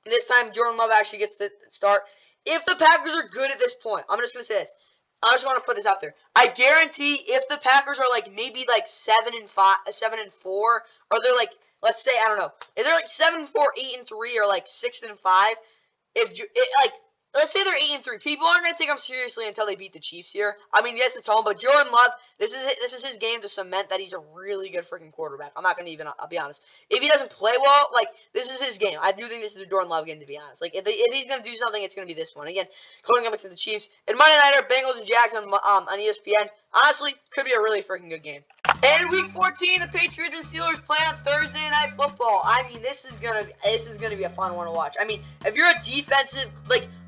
This time Jordan Love actually gets the start. If the Packers are good at this point, I'm just gonna say this. I just want to put this out there. I guarantee if the Packers are maybe 7-4, or they're let's say, I don't know, if they're 7-4, 8-3, or 6-5, let's say they're 8-3, people aren't gonna take them seriously until they beat the Chiefs here. I mean, yes, it's home, but Jordan Love, this is his game to cement that he's a really good freaking quarterback. I'm not gonna I'll be honest. If he doesn't play well, this is his game. I do think this is a Jordan Love game, to be honest. If he's gonna do something, it's gonna be this one. Again, going up to the Chiefs. And Monday nighter, Bengals and Jags on ESPN. Honestly, could be a really freaking good game. And in week 14, the Patriots and Steelers play on Thursday Night Football. I mean, this is gonna be a fun one to watch. I mean, if you're a defensive,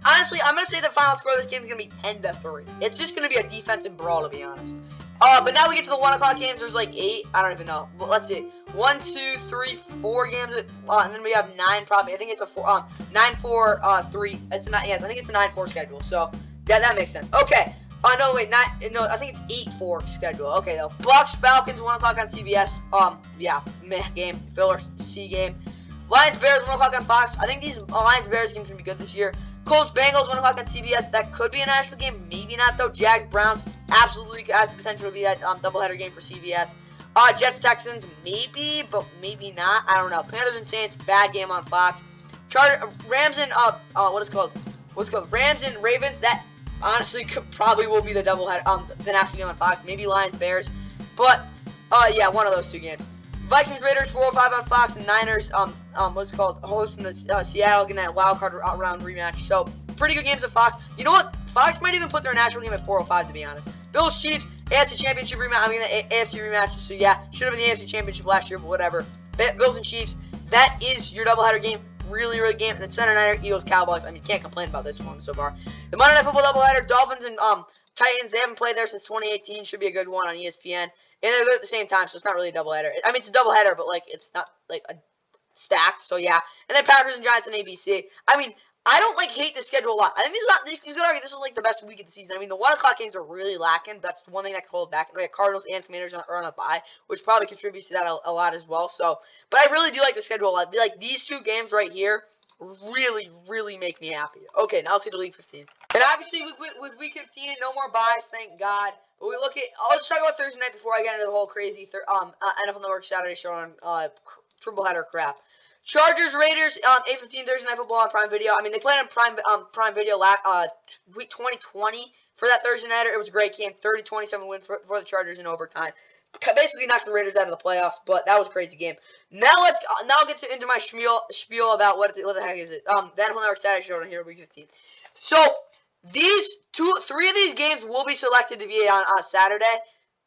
honestly, I'm gonna say the final score of this game is gonna be 10-3. It's just gonna be a defensive brawl, to be honest. But now we get to the 1 o'clock games. There's 8. I don't even know. But let's see. 1, 2, 3, 4 games. And then we have 9. Probably. I think it's a 9-4-3. It's a 9. Yes, I think it's a 9-4 schedule. So yeah, that makes sense. Okay. No, wait, I think it's 8-4 schedule. Okay, though. Bucks, Falcons, 1 o'clock on CBS. Yeah, meh game. Filler C game. Lions, Bears, 1 o'clock on Fox. I think these Lions, Bears games can be good this year. Colts, Bengals, 1 o'clock on CBS. That could be a national game. Maybe not, though. Jags, Browns, absolutely has the potential to be that doubleheader game for CBS. Jets, Texans, maybe, but maybe not. I don't know. Panthers and Saints, bad game on Fox. Rams and, Rams and Ravens, that honestly probably will be the doubleheader, the national game on Fox. Maybe Lions, Bears, but yeah, one of those two games. Vikings, Raiders, 4:05 on Fox, and Niners, hosting the Seattle in that wild card round rematch. So pretty good games at Fox. You know what? Fox might even put their national game at 4:05, to be honest. Bills, Chiefs, AFC Championship rematch. I mean the AFC rematch. So yeah, should have been the AFC Championship last year, but whatever. Bills and Chiefs. That is your doubleheader game. Really, really game. And then Sunday nighter, Eagles, Cowboys. I mean, can't complain about this one so far. The Monday Night Football doubleheader, Dolphins and Titans, they haven't played there since 2018. Should be a good one on ESPN. And they're there at the same time, so it's not really a doubleheader. I mean, it's a doubleheader, but, like, it's not, like, a stacked, so yeah. And then Packers and Giants on ABC. I mean, I don't, like, hate the schedule a lot. I think this is not, you could argue this is, like, the best week of the season. I mean, the 1 o'clock games are really lacking. That's one thing that could hold back. Like, Cardinals and Commanders are on a bye, which probably contributes to that a lot as well. So, but I really do like the schedule a lot. Like, these 2 games right here really, really make me happy. Okay, now let's get to Week 15. And obviously, with Week 15, no more buys, thank God. But we look at, I'll just talk about Thursday night before I get into the whole crazy NFL Network Saturday show on triple header crap. Chargers, Raiders, 8:15 Thursday Night Football on Prime Video. I mean, they played on Prime Video week 2020 for that Thursday nighter. It was a great game, 30-27 win for the Chargers in overtime. Basically knocked the Raiders out of the playoffs, but that was a crazy game. Now I'll get into my spiel about what the heck is it? The NFL Network Saturday show on here week 15. So three of these games will be selected to be on Saturday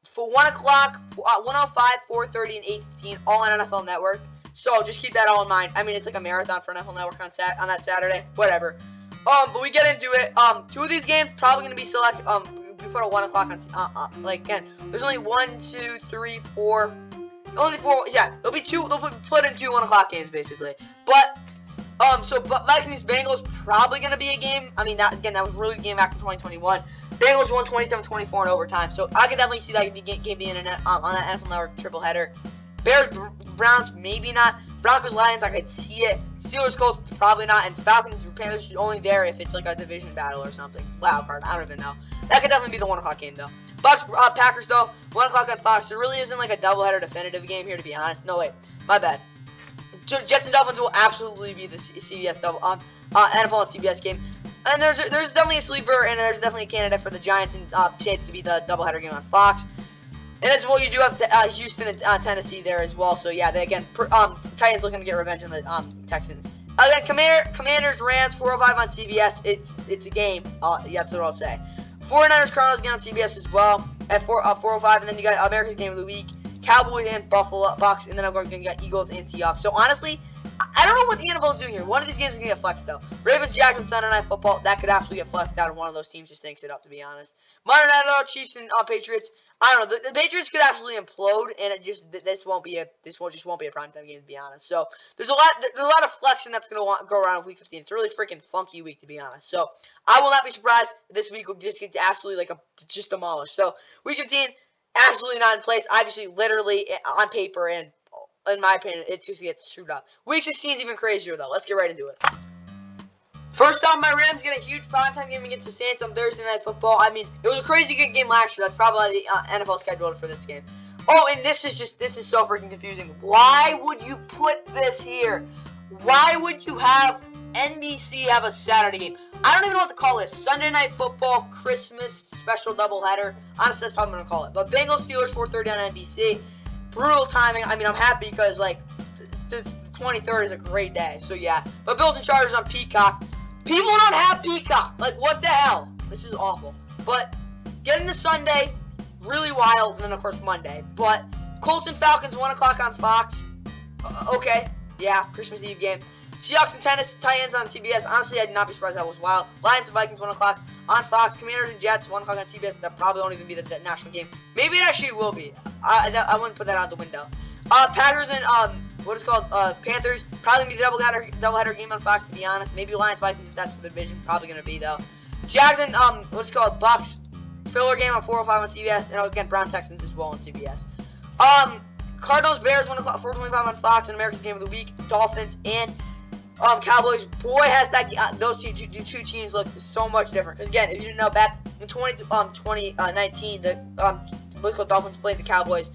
for 1 o'clock, 1:05, 4:30, and 8:15, all on NFL Network. So just keep that all in mind. I mean, it's like a marathon for NFL Network on that Saturday. Whatever. But we get into it. 2 of these games probably going to be selected. We put at 1 o'clock on. Like again, there's only 1, 2, 3, 4. Only 4. Yeah, there'll be 2. They'll put in 2 1 o'clock games basically. But so Vikings Bengals probably going to be a game. I mean, that was a really good game back in 2021. Bengals won 27-24 in overtime. So I could definitely see that game being on that NFL Network triple header. Bears, Browns, maybe not. Broncos, Lions, I could see it. Steelers, Colts, probably not. And Falcons, Panthers, only there if it's like a division battle or something. Wild card, I don't even know. That could definitely be the 1 o'clock game, though. Bucks, Packers, though, 1 o'clock on Fox. There really isn't like a doubleheader definitive game here, to be honest. No, wait, my bad. Jets and Dolphins will absolutely be the CBS NFL and CBS game. And there's definitely a sleeper, and there's definitely a candidate for the Giants and chance to be the doubleheader game on Fox. And as well, you do have Houston and Tennessee there as well. So yeah, Titans looking to get revenge on the Texans. Again, Commanders, Rams, 4:05 on CBS. It's a game. Yeah, that's what I'll say. 49ers, Cardinals again on CBS as well at 4:05, and then you got America's Game of the Week, Cowboys and Buffalo Bucks, and then I'm going to get Eagles and Seahawks. So honestly, I don't know what the NFL is doing here. One of these games is going to get flexed, though. Ravens, Jags on Sunday Night Football. That could absolutely get flexed out, and one of those teams just thinks it up, to be honest. Monday Night Football, Chiefs and Patriots. I don't know. The Patriots could absolutely implode, and this won't be a primetime game, to be honest. So there's a lot of flexing that's going to go around in Week 15. It's a really freaking funky week, to be honest. So I will not be surprised if this week will just get absolutely just demolished. So Week 15, absolutely not in place. Obviously, literally on paper and in my opinion, it's just gets screwed up. Week 16 is even crazier, though. Let's get right into it. First off, my Rams get a huge primetime game against the Saints on Thursday Night Football. I mean, it was a crazy good game last year. That's probably the NFL scheduled for this game. Oh, and this is so freaking confusing. Why would you put this here? Why would you have NBC have a Saturday game? I don't even know what to call this. Sunday Night Football, Christmas special doubleheader. Honestly, that's probably what I'm going to call it. But Bengals, Steelers, 4:30 on NBC. Brutal timing. I mean, I'm happy because, like, the 23rd is a great day. So, yeah. But Bills and Chargers on Peacock. People don't have Peacock. Like, what the hell? This is awful. But getting to Sunday, really wild. And then, of course, Monday. But Colts and Falcons, 1 o'clock on Fox. Okay. Yeah, Christmas Eve game. Seahawks and Titans on CBS. Honestly, I'd not be surprised that was wild. Lions and Vikings, 1 o'clock on Fox. Commanders and Jets, 1 o'clock on CBS. That probably won't even be the national game. Maybe it actually will be. I wouldn't put that out the window. Packers and Panthers, probably gonna be the doubleheader game on Fox, to be honest. Maybe Lions Vikings if that's for the division. Probably gonna be though. Jags and Bucks filler game on 4:05 on CBS, and again Brown Texans as well on CBS. Cardinals Bears 1 o'clock 4:25 on Fox, and America's Game of the Week. Dolphins and Cowboys. Boy, has those two teams look so much different. Because again, if you didn't know, back in 2019, the Dolphins played the Cowboys.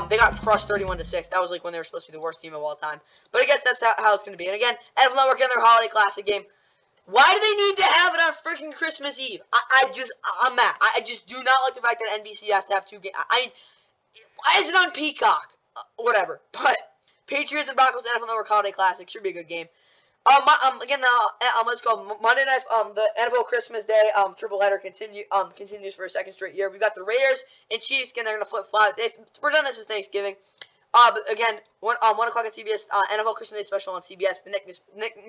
They got crushed 31-6. That was like when they were supposed to be the worst team of all time. But I guess that's how it's going to be. And again, NFL Network in their holiday classic game. Why do they need to have it on freaking Christmas Eve? I'm mad. I just do not like the fact that NBC has to have 2 games. I mean, why is it on Peacock? Whatever. But Patriots and Broncos NFL Network holiday classic should be a good game. Again, let's go. Monday night, the NFL Christmas Day, triple header continues for a second straight year. We've got the Raiders and Chiefs. Again, they're gonna flip-flop. We're done. This is Thanksgiving. But again, 1 o'clock on CBS. NFL Christmas Day special on CBS. The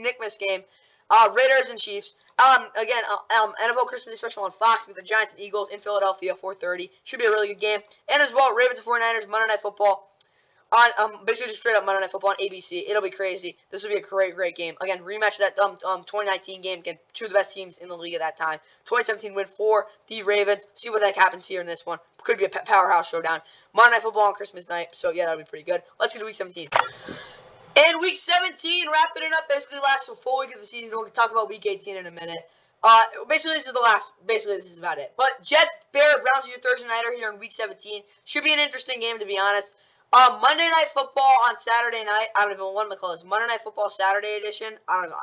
Nickmas game. Raiders and Chiefs. Again, NFL Christmas special on Fox with the Giants and Eagles in Philadelphia, 4:30. Should be a really good game. And as well, Ravens and 49ers, Monday Night Football. On basically just straight up Monday Night Football on ABC. It'll be crazy. This will be a great game. Again, rematch of that 2019 game. Again, two of the best teams in the league at that time. 2017 win for the Ravens. See what the heck happens here in this one. Could be a powerhouse showdown. Monday Night Football on Christmas night. So yeah, that'll be pretty good. Let's get to week 17. And week 17, wrapping it up, basically last full week of the season. We'll talk about week 18 in a minute. Basically this is about it. But Jets, Bears, Browns are your Thursday nighter here in week 17. Should be an interesting game, to be honest. Monday Night Football on Saturday night. I don't even know what I'm gonna call this. Monday Night Football Saturday edition. I don't know.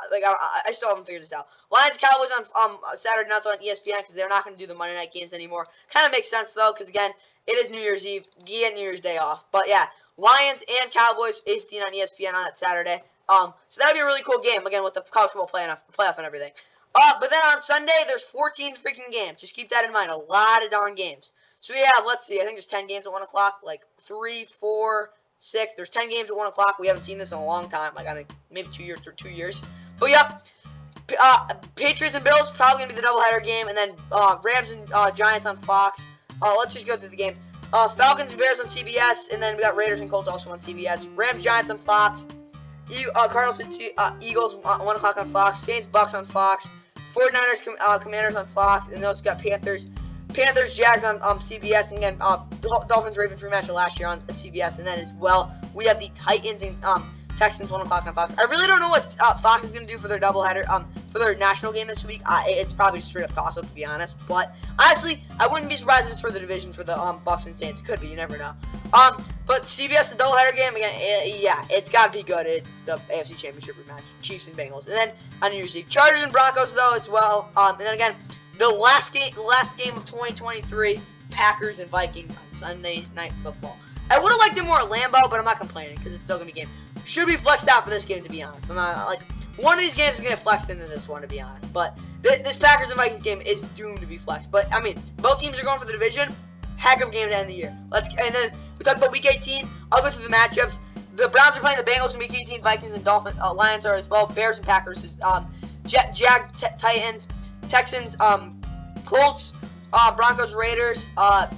I still haven't figured this out. Lions Cowboys on Saturday night on ESPN because they're not gonna do the Monday night games anymore. Kind of makes sense though, because again, it is New Year's Eve. You get New Year's Day off. But yeah, Lions and Cowboys 8:15 on ESPN on that Saturday. So that'll be a really cool game again with the college football playoff and everything. But then on Sunday there's 14 freaking games. Just keep that in mind. A lot of darn games. So yeah, let's see. I think there's 10 games at 1 o'clock. Like 3, 4, 6. There's 10 games at 1 o'clock. We haven't seen this in a long time. Like I think maybe 2 years. But yep. Patriots and Bills probably gonna be the doubleheader game, and then Rams and Giants on Fox. Let's just go through the game. Falcons and Bears on CBS, and then we got Raiders and Colts also on CBS. Rams Giants on Fox. Cardinals and Eagles 1 o'clock on Fox. Saints Bucks on Fox. 49ers Commanders on Fox, and then also got Panthers Jags on CBS, and again Dolphins Ravens rematch of last year on CBS, and then as well we have the Titans and Texans 1 o'clock on Fox. I really don't know what Fox is going to do for their doubleheader, for their national game this week. It's probably just straight up toss-up, to be honest. But honestly, I wouldn't be surprised if it's for the division for the Bucks and Saints. It could be, you never know. But CBS, the doubleheader game, again, yeah, it's got to be good. It's the AFC Championship rematch, Chiefs and Bengals. And then on New Year's Eve, Chargers and Broncos, though, as well. And then again, the last game of 2023, Packers and Vikings on Sunday Night Football. I would have liked it more at Lambeau, but I'm not complaining because it's still going to be a game. Should be flexed out for this game, to be honest. One of these games is going to flex into this one, to be honest. But this Packers and Vikings game is doomed to be flexed. But, I mean, both teams are going for the division. Heck of a game to end the year. And then we talk about Week 18. I'll go through the matchups. The Browns are playing the Bengals in Week 18. Vikings and Lions are as well. Bears and Packers. Jags, Titans, Texans, Colts, Broncos, Raiders,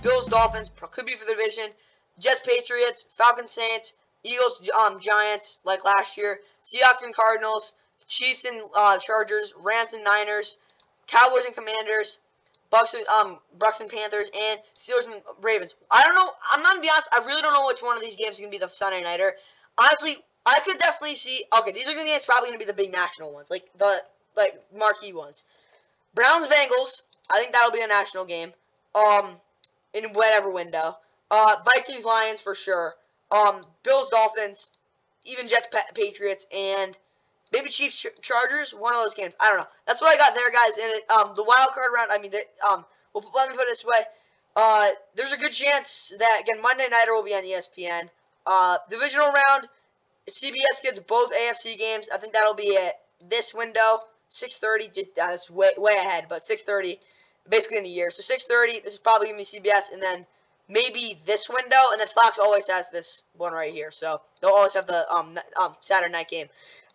Bills, Dolphins. Could be for the division. Jets, Patriots, Falcons, Saints, Eagles, Giants, like last year. Seahawks and Cardinals. Chiefs and Chargers. Rams and Niners. Cowboys and Commanders. Bucks and Panthers. And Steelers and Ravens. I don't know. I'm not going to be honest. I really don't know which one of these games is going to be the Sunday nighter. Honestly, I could definitely see. Okay, these are going to be probably going to be the big national ones. Like the marquee ones. Browns, Bengals. I think that'll be a national game. In whatever window. Vikings, Lions for sure. Bills, Dolphins, even Jets, Patriots, and maybe Chiefs, Chargers. One of those games. I don't know. That's what I got there, guys. And the wild card round. I mean, let me put it this way. There's a good chance that again Monday Nighter will be on ESPN. Divisional round. CBS gets both AFC games. I think that'll be at this window. 6:30. Just that's way ahead, but 6:30, basically in a year. So 6:30. This is probably gonna be CBS, and then maybe this window, and then Fox always has this one right here. So they'll always have the Saturday night game.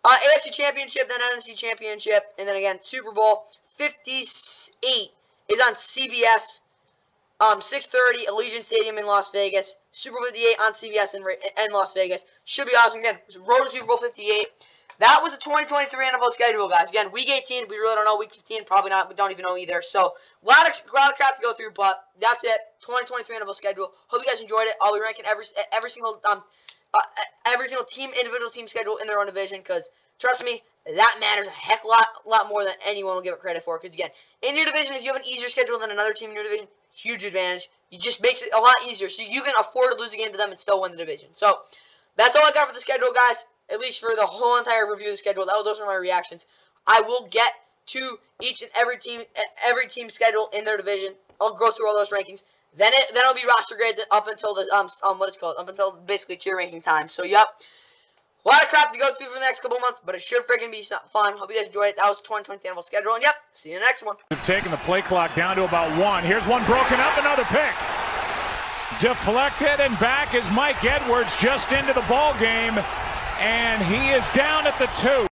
AFC Championship, then NFC Championship, and then again Super Bowl 58 is on CBS. 6:30, Allegiant Stadium in Las Vegas. Super Bowl 58 on CBS in Las Vegas. Should be awesome. Again, road to Super Bowl 58. That was the 2023 NFL schedule, guys. Again, Week 18, we really don't know. Week 15, probably not. We don't even know either. So, a lot of crap to go through, but that's it. 2023 NFL schedule. Hope you guys enjoyed it. I'll be ranking every single team, individual team schedule in their own division, because, trust me, that matters a heck lot more than anyone will give it credit for. Because, again, in your division, if you have an easier schedule than another team in your division, huge advantage. It just makes it a lot easier, so you can afford to lose a game to them and still win the division. So, that's all I got for the schedule, guys. At least for the whole entire review of the schedule. Those are my reactions. I will get to each and every team schedule in their division. I'll go through all those rankings. Then it'll be roster grades up until the up until basically tier ranking time. So yep, a lot of crap to go through for the next couple months, but it should freaking be fun. Hope you guys enjoyed it. That was the 2020 NFL schedule, and yep, see you in the next one. We've taken the play clock down to about 1. Here's one broken up, another pick. Deflected, and back is Mike Edwards just into the ball game. And he is down at the 2.